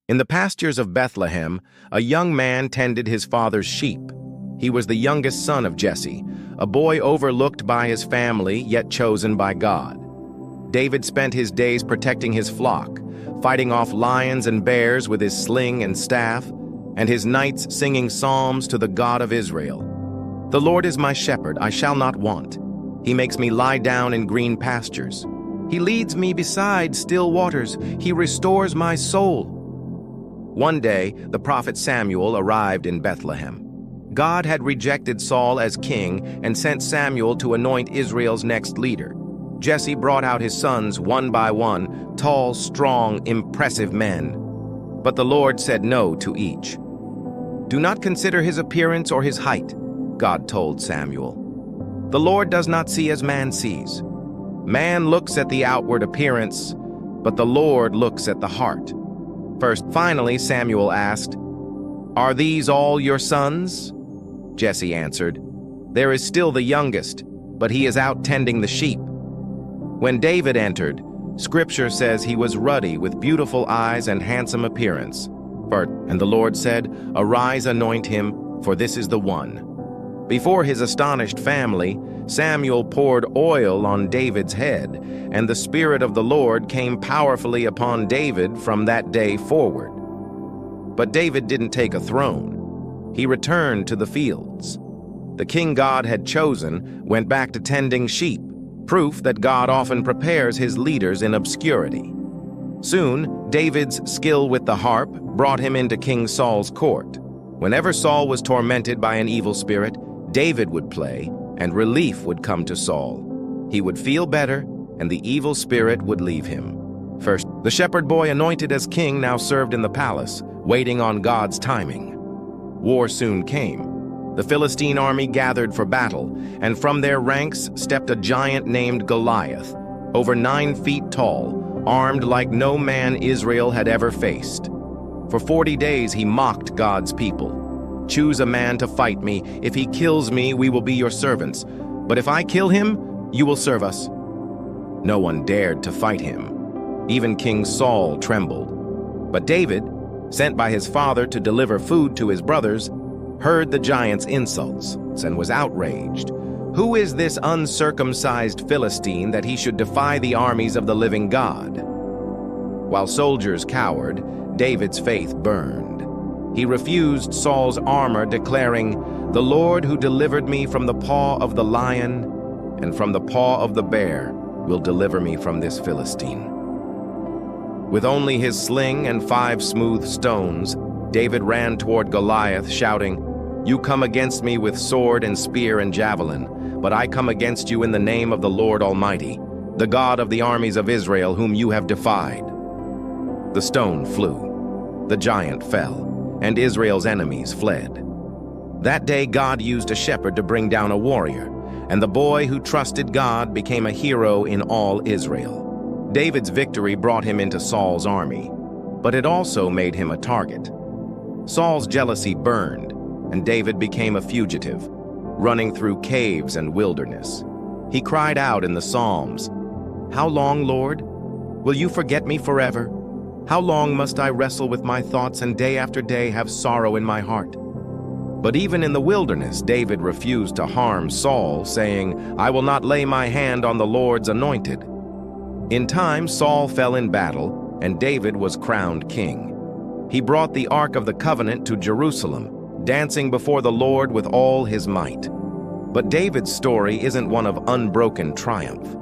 In the pastures of Bethlehem, a young man tended his father's sheep. He was the youngest son of Jesse, a boy overlooked by his family, yet chosen by God. David spent his days protecting his flock, fighting off lions and bears with his sling and staff, and his nights singing psalms to the God of Israel. "The Lord is my shepherd, I shall not want. He makes me lie down in green pastures. He leads me beside still waters. He restores my soul." One day, the prophet Samuel arrived in Bethlehem. God had rejected Saul as king and sent Samuel to anoint Israel's next leader. Jesse brought out his sons one by one, tall, strong, impressive men. But the Lord said no to each. "Do not consider his appearance or his height," God told Samuel. "The Lord does not see as man sees. Man looks at the outward appearance, but the Lord looks at the heart." Finally, Samuel asked, "Are these all your sons?" Jesse answered, "There is still the youngest, but he is out tending the sheep." When David entered, Scripture says he was ruddy with beautiful eyes and handsome appearance. And the Lord said, "Arise, anoint him, for this is the one." Before his astonished family, Samuel poured oil on David's head, and the Spirit of the Lord came powerfully upon David from that day forward. But David didn't take a throne. He returned to the fields. The king God had chosen went back to tending sheep, proof that God often prepares his leaders in obscurity. Soon, David's skill with the harp brought him into King Saul's court. Whenever Saul was tormented by an evil spirit, David would play, and relief would come to Saul. He would feel better, and the evil spirit would leave him. The shepherd boy anointed as king now served in the palace, waiting on God's timing. War soon came. The Philistine army gathered for battle, and from their ranks stepped a giant named Goliath, over 9 feet tall, armed like no man Israel had ever faced. For 40 days he mocked God's people. "Choose a man to fight me. If he kills me, we will be your servants. But if I kill him, you will serve us." No one dared to fight him. Even King Saul trembled. But David, sent by his father to deliver food to his brothers, heard the giant's insults and was outraged. "Who is this uncircumcised Philistine that he should defy the armies of the living God?" While soldiers cowered, David's faith burned. He refused Saul's armor, declaring, "The Lord who delivered me from the paw of the lion and from the paw of the bear will deliver me from this Philistine." With only his sling and 5 smooth stones, David ran toward Goliath, shouting, "You come against me with sword and spear and javelin, but I come against you in the name of the Lord Almighty, the God of the armies of Israel, whom you have defied." The stone flew. The giant fell, and Israel's enemies fled. That day God used a shepherd to bring down a warrior, and the boy who trusted God became a hero in all Israel. David's victory brought him into Saul's army, but it also made him a target. Saul's jealousy burned, and David became a fugitive, running through caves and wilderness. He cried out in the Psalms, "How long, Lord? Will you forget me forever? How long must I wrestle with my thoughts and day after day have sorrow in my heart?" But even in the wilderness, David refused to harm Saul, saying, "I will not lay my hand on the Lord's anointed." In time, Saul fell in battle, and David was crowned king. He brought the Ark of the Covenant to Jerusalem, dancing before the Lord with all his might. But David's story isn't one of unbroken triumph.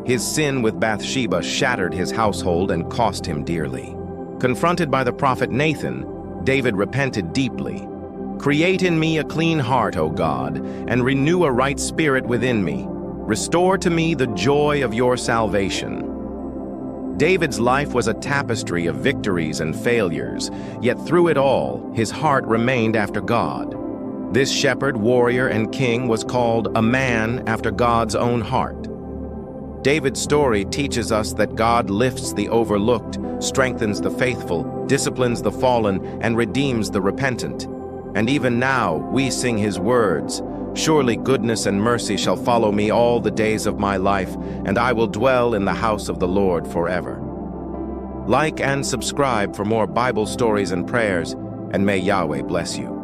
His sin with Bathsheba shattered his household and cost him dearly. Confronted by the prophet Nathan, David repented deeply. "Create in me a clean heart, O God, and renew a right spirit within me. Restore to me the joy of your salvation." David's life was a tapestry of victories and failures, yet through it all, his heart remained after God. This shepherd, warrior, and king was called a man after God's own heart. David's story teaches us that God lifts the overlooked, strengthens the faithful, disciplines the fallen, and redeems the repentant. And even now, we sing his words, "Surely goodness and mercy shall follow me all the days of my life, and I will dwell in the house of the Lord forever." Like and subscribe for more Bible stories and prayers, and may Yahweh bless you.